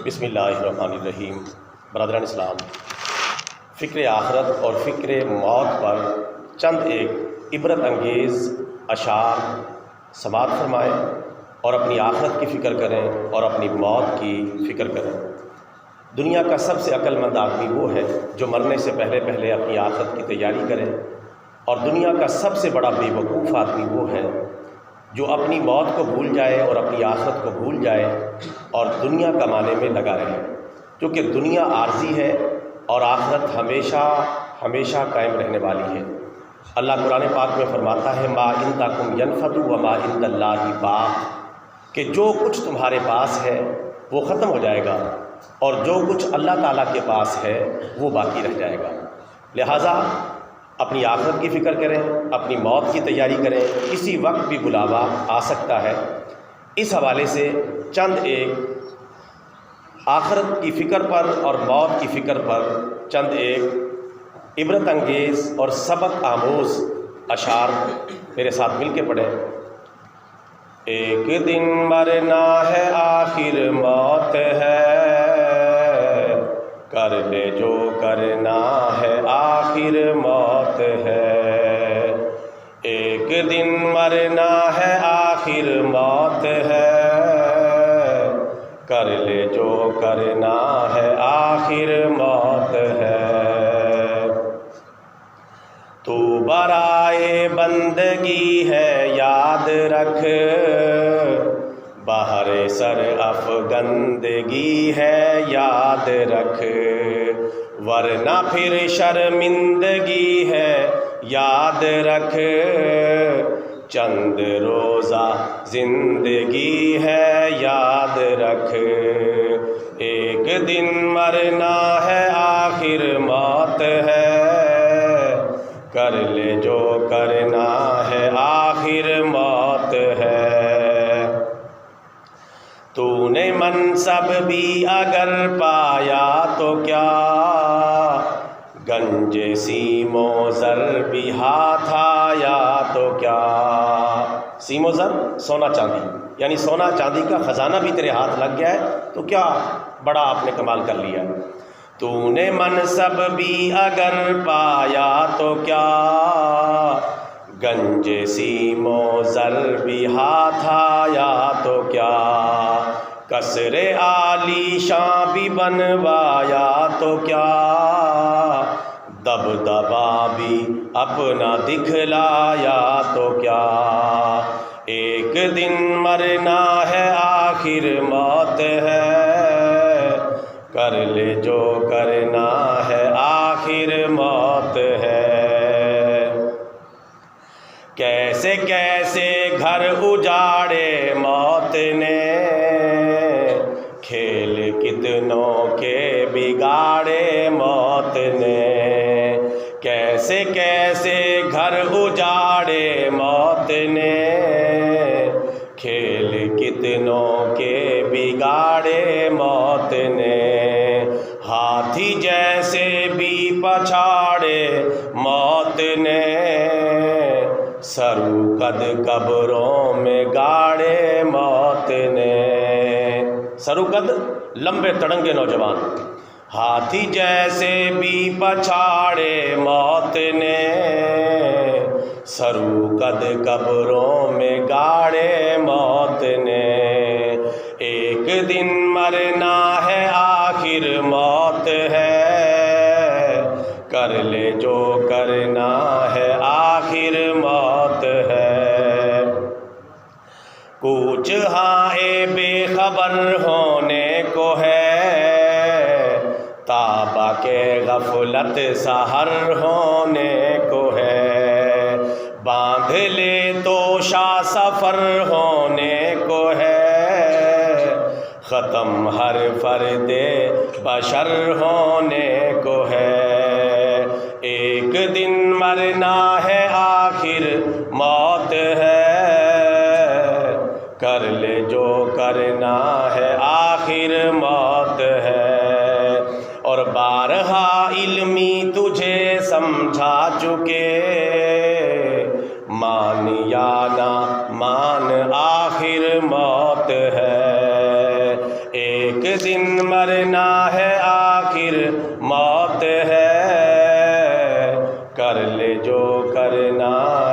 بسم اللہ الرحمن الرحیم۔ برادران اسلام، فکر آخرت اور فکر موت پر چند ایک عبرت انگیز اشعار سماعت فرمائیں اور اپنی آخرت کی فکر کریں اور اپنی موت کی فکر کریں۔ دنیا کا سب سے عقل مند آدمی وہ ہے جو مرنے سے پہلے اپنی آخرت کی تیاری کرے، اور دنیا کا سب سے بڑا بے وقوف آدمی وہ ہے جو اپنی موت کو بھول جائے اور اپنی آخرت کو بھول جائے اور دنیا کمانے میں لگا رہے، کیونکہ دنیا عارضی ہے اور آخرت ہمیشہ ہمیشہ قائم رہنے والی ہے۔ اللہ قرآن پاک میں فرماتا ہے ما عندکم ینفد وما عند اللہ باق، کہ جو کچھ تمہارے پاس ہے وہ ختم ہو جائے گا اور جو کچھ اللہ تعالیٰ کے پاس ہے وہ باقی رہ جائے گا۔ لہٰذا اپنی آخرت کی فکر کریں، اپنی موت کی تیاری کریں، کسی وقت بھی بلاوا آ سکتا ہے۔ اس حوالے سے چند ایک آخرت کی فکر پر اور موت کی فکر پر چند ایک عبرت انگیز اور سبق آموز اشعار میرے ساتھ مل کے پڑھیں۔ ایک دن مرنا ہے آخر موت ہے، کر لے جو کرنا ہے آخر موت ہے۔ ایک دن مرنا ہے آخر موت ہے، کر لے جو کرنا ہے آخر موت ہے۔ تو برائے بندگی ہے یاد رکھ، بہر سر افگندگی ہے یاد رکھ، ورنہ پھر شرمندگی ہے یاد رکھ، چند روزہ زندگی ہے یاد رکھ۔ ایک دن مرنا ہے آخر موت ہے، کر لے جو کرنا ہے آخر موت ہے۔ تو نے منصب بھی اگر پایا تو کیا، گنج سیم و زر بھی ہاتھ آیا تو کیا۔ سیم و زر سونا چاندی، یعنی سونا چاندی کا خزانہ بھی تیرے ہاتھ لگ گیا ہے تو کیا بڑا آپ نے کمال کر لیا۔ تو نے منصب بھی اگر پایا تو کیا، گنج سیم و زر بھی ہاتھ آیا تو کیا، قصر عالی شاں بھی بنوایا تو کیا، دبدبا بھی اپنا دکھلایا تو کیا۔ ایک دن مرنا ہے آخر موت ہے، کر لے جو کرنا ہے آخر موت ہے۔ کیسے کیسے گھر اجاڑے موت نے، کھیل کتنوں کے بگاڑے موت نے، کیسے کیسے گھر اجاڑے موت نے، کھیل کتنوں کے بگاڑے موت نے، ہاتھی جیسے بھی پچھاڑے موت نے، سرو قد قبروں میں گاڑے موت نے۔ سرو قد لمبے تڑنگے نوجوان، ہاتھی جیسے بھی پچھاڑے موت نے، سرو قد قبروں میں گاڑے موت نے۔ ایک دن مرنا ہے آخر موت ہے، کر لے جو کرنا ہے آخر موت ہے۔ کچھ ہاں بے خبر ہونے کو ہے، تابہ کے غفلت سحر ہونے کو ہے، باندھ لے تو شاہ سفر ہونے کو ہے، ختم ہر فرد بشر ہونے کو ہے۔ ایک دن مرنا ہے آخر موت ہے، کر لے جو کرنا ہے آخر موت ہے۔ اور بارہا علمی تجھے سمجھا چکے، مان یا نہ مان آخر موت ہے۔ ایک دن مرنا ہے آخر موت ہے، کر لے جو کرنا